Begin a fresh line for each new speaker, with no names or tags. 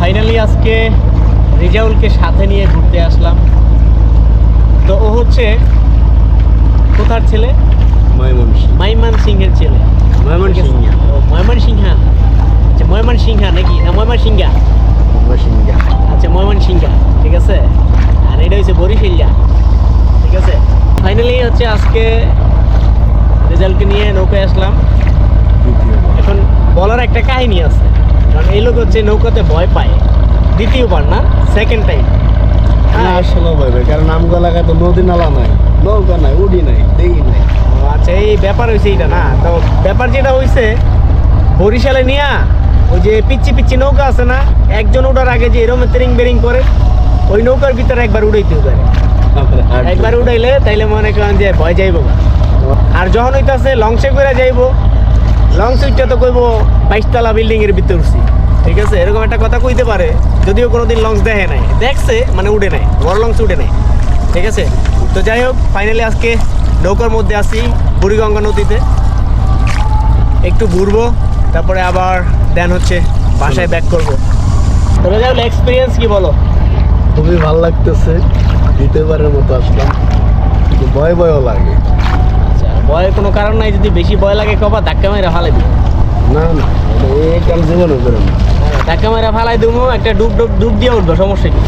Finally আজকে রেজাউলকে সাথে নিয়ে ঘুরতে আসলাম। তো ও হচ্ছে কোথার ছেলে? ময়মনসিংহের ছেলে।
ময়মনসিংহ।
ময়মনসিংহা। আচ্ছা ময়মনসিংহা নাকি না ময়মনসিংহা? আচ্ছা ময়মনসিংহা, ঠিক আছে। আর এটা হচ্ছে বরিশালিয়া, ঠিক আছে। ফাইনালি হচ্ছে আজকে রেজাল্টকে নিয়ে নৌকায় আসলাম। এখন বলার একটা কাহিনী আছে, কারণ এই লোক হচ্ছে নৌকাতে ভয় পায়। দ্বিতীয়বার না, সেকেন্ড টাইম।
আসলে ভাই, কারণ আমগো এলাকায় তো নদী নালা নাই, নৌকা নাই, উডি নাই, দেখি নাই।
আচ্ছা এই ব্যাপার হয়েছে এইটা না। তো ব্যাপার যেটা হয়েছে, বরিশালে নিয়ে ওই যে পিচ্ছি পিচ্ছি নৌকা আছে না, একজন ওঠার আগে যে এরম তেরিং বেরিং করে, ওই নৌকার ভিতরে একবার উড়াইতে পারে। একবার উড়াইলে তাইলে মনে করেন যে ভয় যাইব। আর যখন হইতাছে লঞ্চে করে যাইব, লঞ্চ উঠটা তো কইব 22 তলা বিল্ডিং এর ভিতরে উঠছি, ঠিক আছে। এরকম একটা কথা কইতে পারে, যদিও কোনোদিন লঞ্চ দেখে নাই, দেখছে মানে উঠে নাই, বড় লঞ্চ উঠে নাই, ঠিক আছে। তো যাই হোক, ফাইনালি আজকে নৌকার মধ্যে আছি বুড়িগঙ্গা নদীতে। একটু ঘুরবো, তারপরে আবার দেন হচ্ছে বাসায় ব্যাক করবো। তো রেজাউল, এক্সপিরিয়েন্স কি বলো?
খুবই ভালো লাগতেছে, দ্বিতীয়বারের মতো আসলাম, কিন্তু ভয় ভয়ও লাগে।
আচ্ছা, ভয়ের কোনো কারণ নাই। যদি বেশি ভয় লাগে কবা ধাক্কা মেরে ফালাই দিব।
না না, এই কাম জীবনে করে না।
ধাক্কা মেরে ফালাই দিব, একটা ডুব দিয়ে উঠবো, সমস্যা কি?